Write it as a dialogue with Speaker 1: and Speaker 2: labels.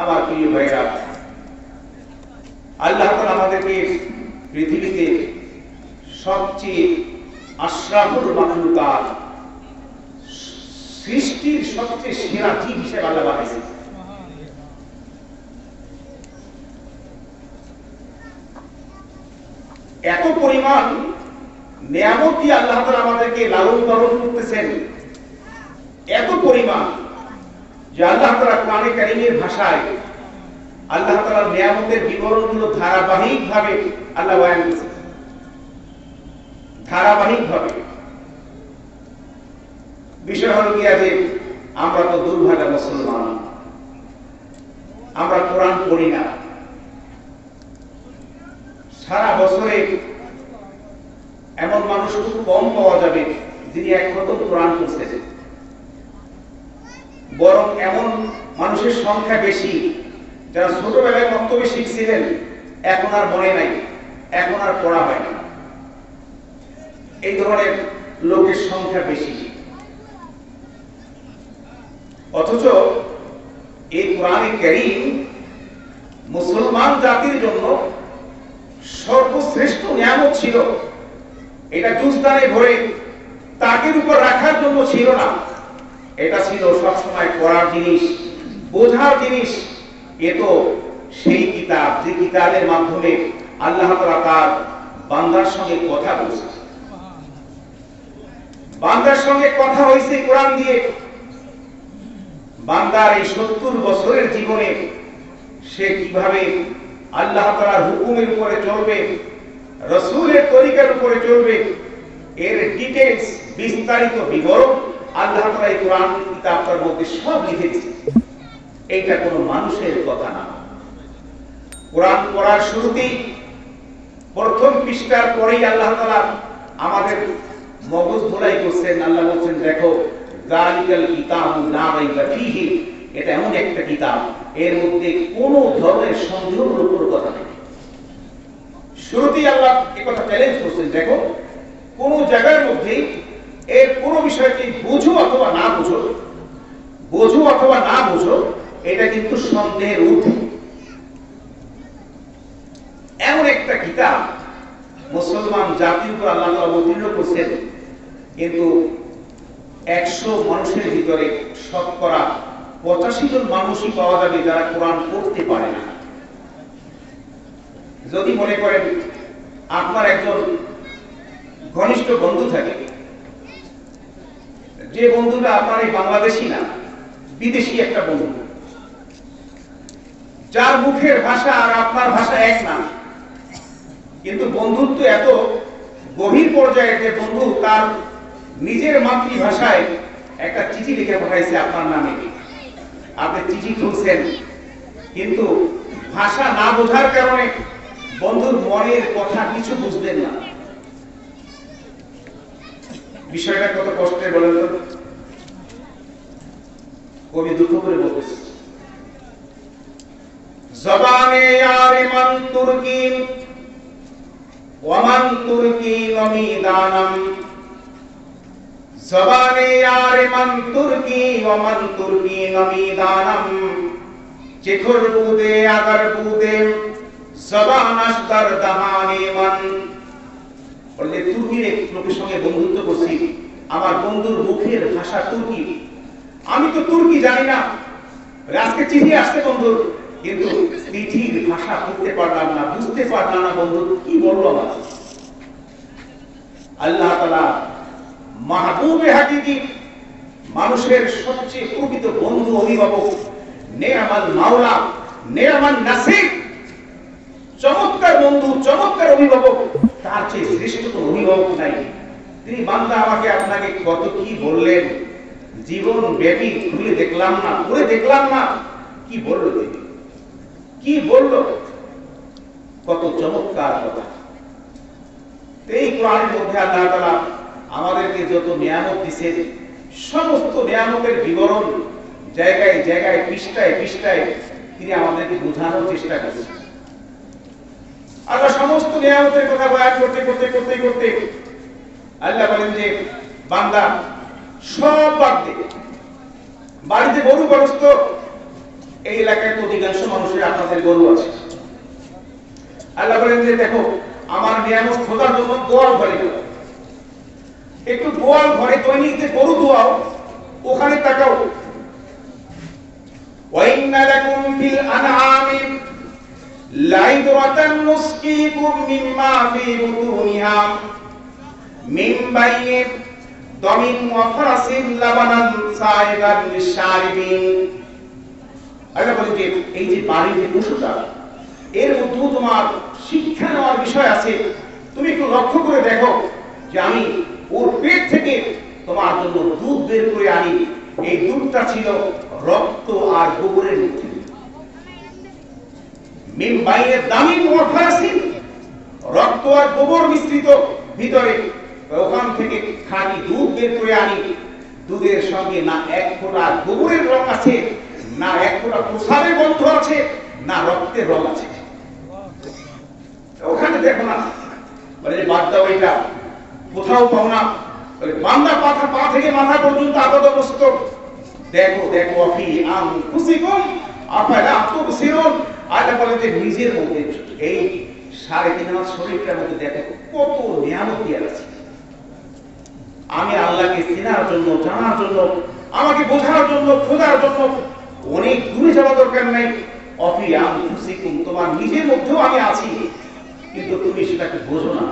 Speaker 1: আমার প্রিয় ভাইরা, আল্লাহ তাআলা আমাদেরকে পৃথিবীতে সবচেয়ে আশরাফুল মাখলুকাত, সৃষ্টির সবচেয়ে সেরা জীব হিসেবে আল্লাহ বানাইছেন। এত পরিমাণ নিয়ামত দিয়ে আল্লাহ তাআলা আমাদেরকে লালন পালন করতেছেন, এত পরিমাণ যে আল্লাহ তাআলা কোরআনে কারীমের ভাষায় আল্লাহ তাআলার নিয়ামতের বিবরণগুলো ধারাবাহিকভাবে আল্লাহ বয়ান করেছেন। ধারাবাহিকভাবে বিষয় হলো কি, যে আমরা তো দুর্ভাগা মুসলমান, আমরা কোরআন পড়ি না। সারা বছরে এমন মানুষ খুব কম পাওয়া যাবে যিনি এক খতম কোরআন পড়ছেন, বরং এমন মানুষের সংখ্যা বেশি যারা ছোটবেলায় বক্তব্য শিখছিলেন, এখন আর মনে নাই, এখন আর পড়া হয় না। এই ধরনের লোকের সংখ্যা বেশি। অথচ এই কোরআনে কারীম মুসলমান জাতির জন্য সর্বশ্রেষ্ঠ নিয়ামত ছিল। এটা জুজদানে ভরে তাকের উপর রাখার জন্য ছিল না, এটা ছিল সবসময় পড়ার জিনিস, বোঝার জিনিস। এ তো সেই কিতাব যে কিতাবের মাধ্যমে আল্লাহ তাআলা তার বান্দার সঙ্গে কথা বলছেন। বান্দার সঙ্গে কথা হয়েছে কোরআন দিয়ে। বান্দার এই 70 বছরের জীবনে সে কিভাবে আল্লাহ তাআলার হুকুমের উপরে চলবে, রাসূলের তরিকার উপরে চলবে, এর ডিটেইলস বিস্তারিত বিবরণ আল্লাহ তাআলা এই কোরআন কিতাবটার মধ্যে সব লিখে দিয়েছেন। এইটা কোনো মানুষের কথা না। কোরআন পড়ার শুরুতেই প্রথম পৃষ্ঠার পরেই আল্লাহ তাআলা আমাদের মগজ ধোলাই করছেন। আল্লাহ বলছেন, দেখো যালিকাল কিতাবু লা রাইবা ফীহি, এটা এমন একটা কিতাব এর মধ্যে কোনো ধরনের সন্দেহের উপর কথা নেই। শুরুতেই আল্লাহ এই কথা চ্যালেঞ্জ করছেন, দেখো কোন জায়গার মধ্যে এর কোন বিষয়টি বুঝো অথবা না বুঝো, বোঝো অথবা না বুঝো, এটা কিন্তু সন্দেহের ঊর্ধ্বে। এমন একটা কিতাব মুসলমান জাতির উপর আল্লাহ তাআলা অবতীর্ণ করছেন, কিন্তু 100 মানুষের ভিতরে শতকরা 85 জন মানুষই পাওয়া যাবে যারা কোরআন পড়তে পারে না। যদি মনে করেন আপনার একজন ঘনিষ্ঠ বন্ধু থাকে, যে বন্ধুটা আপনার এই বাংলাদেশি না, বিদেশি একটা বন্ধু, যার মুখের ভাষা আর আপনার ভাষা এক না, কিন্তু বন্ধুত্ব এত গভীর পর্যায়ে যে বন্ধু তার নিজের মাতৃভাষায় একটা চিঠি লিখে পাঠাইছে আপনার নামে, আপনি চিঠি খুলছেন, কিন্তু ভাষা না বোঝার কারণে বন্ধুর মনের কথা কিছু বুঝলেন না। বিষয়টা কত কষ্টের বলেন তো? কবি দুঃখ করে বলতেছে, জবানে ইয়ারে মান তুর্কি ওয়া মান তুর্কি নমিদানাম, জবানে ইয়ারে মান তুর্কি ওয়া মান তুর্কি নমিদানাম, চেখর বুদে আগার বুদে জবান আসদার দাহানে মান। বলে তুর্কির এক লোকের সঙ্গে বন্ধুত্ব করছি, আমার বন্ধুর মুখের ভাষা তুর্কি, আমি তো তুর্কি জানি না, আজকে চিঠি আসছে বন্ধুর, কিন্তু চিঠির ভাষা পড়তে পারলাম না, বুঝতে পারলাম না বন্ধু কি বললো আমার। আল্লাহ তাআলা মাহবুবে হাকিকি, মানুষের সবচেয়ে প্রকৃত বন্ধু, অভিভাবক, নেয়ামাল মাওলা, নেয়ামান নাসির, চমৎকার বন্ধু, চমৎকার অভিভাবক, তার চেয়ে শ্রেষ্ঠ কোনো অভিভাবক নাই। তিনি বান্দা আমাকে আপনাকে কত কি বললেন, জীবন ব্যাপী খুলে দেখলাম না, পড়ে দেখলাম না, কি বললো তিনি, কি বললো, কত চমৎকার কথা। এই কোরআনের মধ্যে আল্লাহ তাআলা আমাদেরকে যত নিয়ামত দিয়েছেন, সমস্ত নিয়ামতের বিবরণ জায়গায় জায়গায়, পৃষ্ঠায় পৃষ্ঠায় তিনি আমাদেরকে বোঝানোর চেষ্টা করছেন। আল্লাহ সমস্ত নিয়ামতের কথা বয়ান করতে করতে করতে করতে আল্লাহ বলেন যে, বান্দা সব বাদ দে, বাড়িতে গরু গরস্ত এই এলাকায় তো অধিকাংশ মানুষের আপনাদের গরু আছে। আল্লাহ বলেন যে দেখো আমার নিয়ামত খোদার জন্য গোয়াল ঘরে যাও, একটু গোয়াল ঘরে দৈনিক যে গরু ধোয়াও ওখানে তাকাও। ওয়াইন্না লাকুম ফিল আনআমি লাইবরাতান নুসকিকুম মিম্মা ফি বুতুনিহা মিন বাইনি দামিন ওয়া ফারাসিন লাবানান সাইগান লিশারিবিন। আল্লাহ বলেন যে এই যে বাড়ির যে পশুটা এর মধ্যেও তোমার শিক্ষা নেওয়ার বিষয় আছে। তুমি একটু লক্ষ্য করে দেখো যে আমি ওর পেট থেকে তোমার জন্য দুধ বের করে আনি, এই দুধটা ছিল রক্ত আর গোবরের মধ্যে। মিন বাইনের দামিন ওয়া ফারাসিন, রক্ত আর গোবর মিশ্রিত ভিতরে, ওখান থেকে খাঁটি দুধ বের করে আনি। দুধের সঙ্গে না এক ফোঁটা গোবরের রং আছে, না এক ফোঁটা প্রসাদের গন্ধ আছে, না রক্তের রং আছে। ওখানে দেখো না বলে বাদ দাও, এটা কোথাও পাও না। বান্দা পা থেকে মাথা পর্যন্ত আপাদমস্তক দেখো দেখো অফি আনফুসিকুম আফালা তুবসিরুন। আল্লাহ বলে যে নিজের মধ্যে এই 3.5 শরীরটার মধ্যে দেখো কত নিয়ামত দিয়ে আছে। আমি আল্লাহকে চেনার জন্য, জানার জন্য, আমাকে বোঝার জন্য, খোঁজার জন্য অনেক দূরে যাওয়া দরকার নাই। অফি আনফুসিকুম, তোমার নিজের মধ্যেও আমি আছি, কিন্তু তুমি সেটাকে বোঝো না।